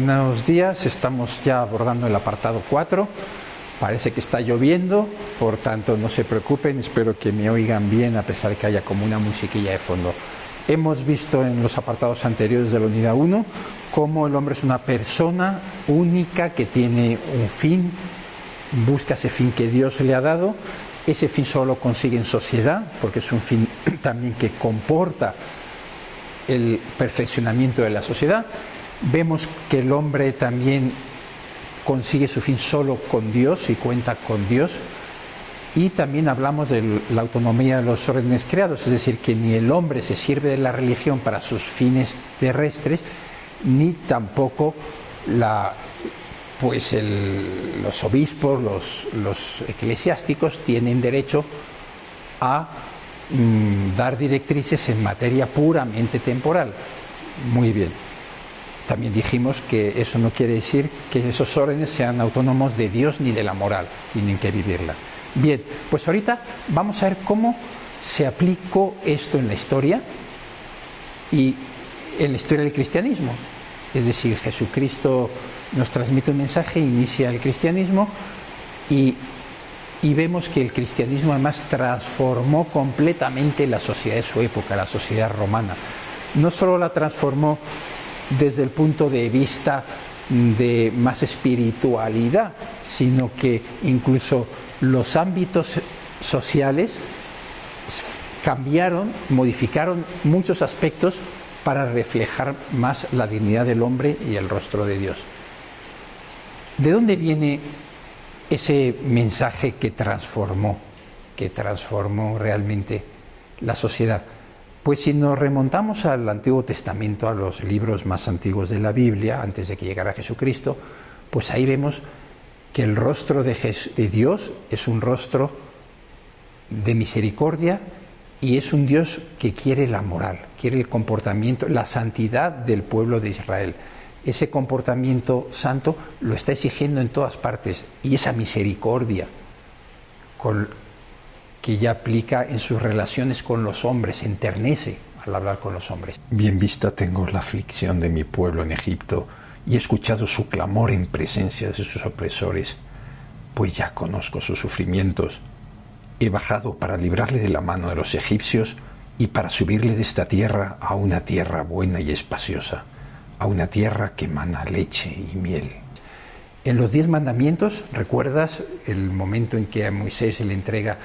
Buenos días, estamos ya abordando el apartado 4. Parece que está lloviendo, por tanto no se preocupen, espero que me oigan bien a pesar de que haya como una musiquilla de fondo. Hemos visto en los apartados anteriores de la unidad 1 cómo el hombre es una persona única que tiene un fin, busca ese fin que Dios le ha dado. Ese fin solo lo consigue en sociedad, porque es un fin también que comporta el perfeccionamiento de la sociedad. Vemos que el hombre también consigue su fin solo con Dios y cuenta con Dios. Y también hablamos de la autonomía de los órdenes creados, es decir, que ni el hombre se sirve de la religión para sus fines terrestres, ni tampoco los obispos, los eclesiásticos tienen derecho a dar directrices en materia puramente temporal. Muy bien. También dijimos que eso no quiere decir que esos órdenes sean autónomos de Dios ni de la moral, tienen que vivirla. Bien, pues ahorita vamos a ver cómo se aplicó esto en la historia y en la historia del cristianismo. Es decir, Jesucristo nos transmite un mensaje, inicia el cristianismo y vemos que el cristianismo además transformó completamente la sociedad de su época, la sociedad romana. No solo la transformó desde el punto de vista de más espiritualidad, sino que incluso los ámbitos sociales cambiaron, modificaron muchos aspectos para reflejar más la dignidad del hombre y el rostro de Dios. ¿De dónde viene ese mensaje que transformó realmente la sociedad? Pues si nos remontamos al Antiguo Testamento, a los libros más antiguos de la Biblia, antes de que llegara Jesucristo, pues ahí vemos que el rostro de Dios es un rostro de misericordia y es un Dios que quiere la moral, quiere el comportamiento, la santidad del pueblo de Israel. Ese comportamiento santo lo está exigiendo en todas partes y esa misericordia que ya aplica en sus relaciones con los hombres, se enternece al hablar con los hombres. Bien vista tengo la aflicción de mi pueblo en Egipto y he escuchado su clamor en presencia de sus opresores, pues ya conozco sus sufrimientos. He bajado para librarle de la mano de los egipcios y para subirle de esta tierra a una tierra buena y espaciosa, a una tierra que emana leche y miel. En los 10 mandamientos, ¿recuerdas el momento en que a Moisés se le entrega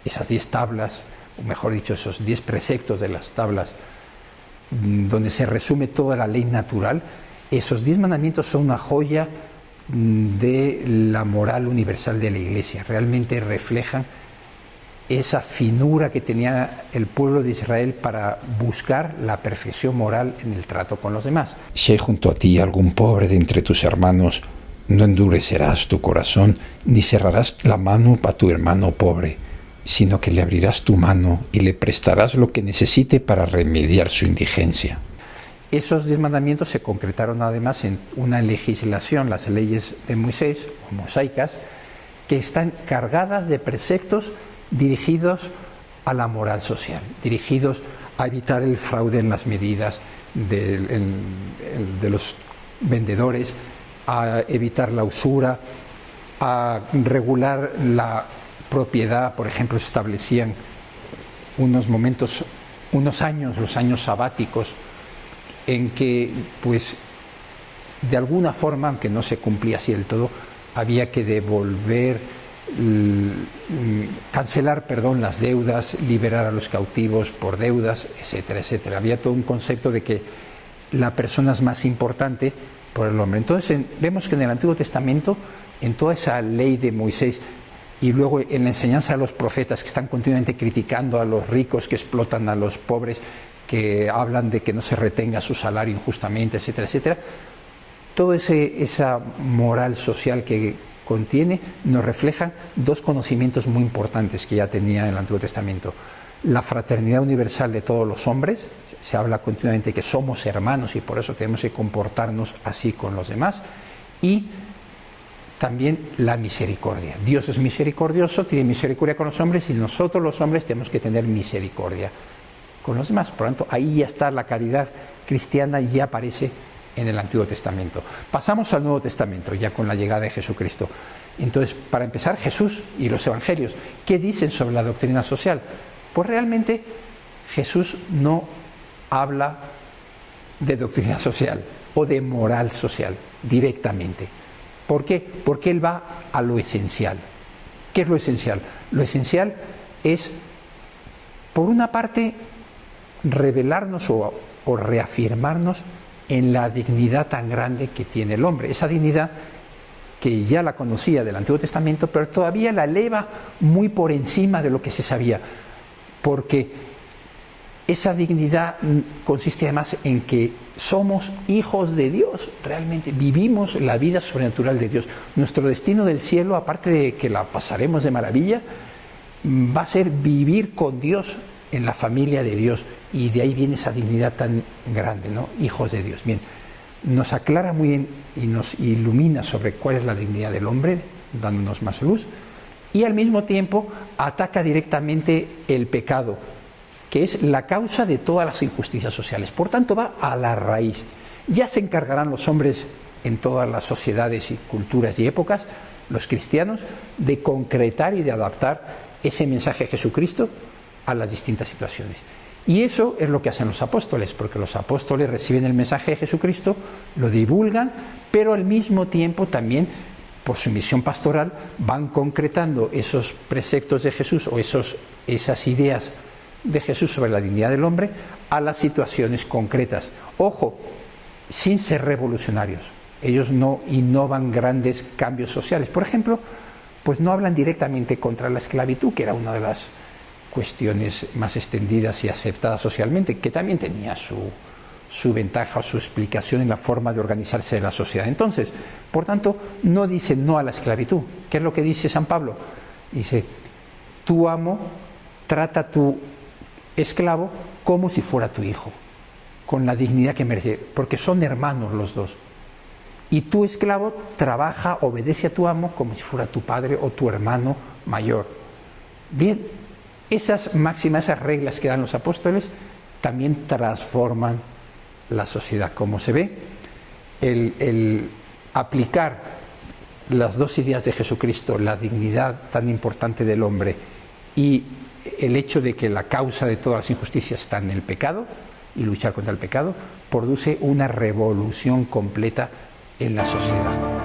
esas 10 tablas, o mejor dicho, esos 10 preceptos de las tablas, donde se resume toda la ley natural? Esos 10 mandamientos son una joya de la moral universal de la Iglesia. Realmente reflejan esa finura que tenía el pueblo de Israel para buscar la perfección moral en el trato con los demás. Si hay junto a ti algún pobre de entre tus hermanos, no endurecerás tu corazón, ni cerrarás la mano a tu hermano pobre, sino que le abrirás tu mano y le prestarás lo que necesite para remediar su indigencia. Esos 10 mandamientos se concretaron además en una legislación, las leyes de Moisés, o mosaicas, que están cargadas de preceptos dirigidos a la moral social, dirigidos a evitar el fraude en las medidas de los vendedores, a evitar la usura, a regular la propiedad. Por ejemplo, se establecían unos años, los años sabáticos, en que, pues, de alguna forma, aunque no se cumplía así del todo, había que cancelar las deudas, liberar a los cautivos por deudas, etcétera, etcétera. Había todo un concepto de que la persona es más importante por el hombre. Entonces, vemos que en el Antiguo Testamento, en toda esa ley de Moisés, y luego en la enseñanza de los profetas, que están continuamente criticando a los ricos que explotan a los pobres, que hablan de que no se retenga su salario injustamente, etcétera, etcétera. Toda esa moral social que contiene nos refleja 2 conocimientos muy importantes que ya tenía el Antiguo Testamento. La fraternidad universal de todos los hombres, se habla continuamente que somos hermanos y por eso tenemos que comportarnos así con los demás, y también la misericordia. Dios es misericordioso, tiene misericordia con los hombres y nosotros los hombres tenemos que tener misericordia con los demás. Por lo tanto, ahí ya está la caridad cristiana, ya aparece en el Antiguo Testamento. Pasamos al Nuevo Testamento, ya con la llegada de Jesucristo. Entonces, para empezar, Jesús y los evangelios, ¿qué dicen sobre la doctrina social? Pues realmente Jesús no habla de doctrina social o de moral social directamente. ¿Por qué? Porque Él va a lo esencial. ¿Qué es lo esencial? Lo esencial es, por una parte, revelarnos o reafirmarnos en la dignidad tan grande que tiene el hombre. Esa dignidad que ya la conocía del Antiguo Testamento, pero todavía la eleva muy por encima de lo que se sabía, porque esa dignidad consiste además en que somos hijos de Dios, realmente vivimos la vida sobrenatural de Dios. Nuestro destino del cielo, aparte de que la pasaremos de maravilla, va a ser vivir con Dios en la familia de Dios, y de ahí viene esa dignidad tan grande, ¿no? Hijos de Dios. Bien, nos aclara muy bien y nos ilumina sobre cuál es la dignidad del hombre, dándonos más luz, y al mismo tiempo ataca directamente el pecado, que es la causa de todas las injusticias sociales. Por tanto, va a la raíz. Ya se encargarán los hombres en todas las sociedades y culturas y épocas, los cristianos, de concretar y de adaptar ese mensaje de Jesucristo a las distintas situaciones. Y eso es lo que hacen los apóstoles, porque los apóstoles reciben el mensaje de Jesucristo, lo divulgan, pero al mismo tiempo también, por su misión pastoral, van concretando esos preceptos de Jesús o esas ideas de Jesús sobre la dignidad del hombre a las situaciones concretas. Ojo, sin ser revolucionarios. Ellos no innovan grandes cambios sociales. Por ejemplo, pues no hablan directamente contra la esclavitud, que era una de las cuestiones más extendidas y aceptadas socialmente, que también tenía su ventaja o su explicación en la forma de organizarse de la sociedad. Entonces, por tanto, no dicen no a la esclavitud. ¿Qué es lo que dice San Pablo? Dice, tu amo trata a tu esclavo como si fuera tu hijo, con la dignidad que merece, porque son hermanos los dos. Y tu esclavo trabaja, obedece a tu amo como si fuera tu padre o tu hermano mayor. Bien, esas máximas, esas reglas que dan los apóstoles, también transforman la sociedad. Como se ve, el aplicar las dos ideas de Jesucristo, la dignidad tan importante del hombre y el hecho de que la causa de todas las injusticias está en el pecado y luchar contra el pecado, produce una revolución completa en la sociedad.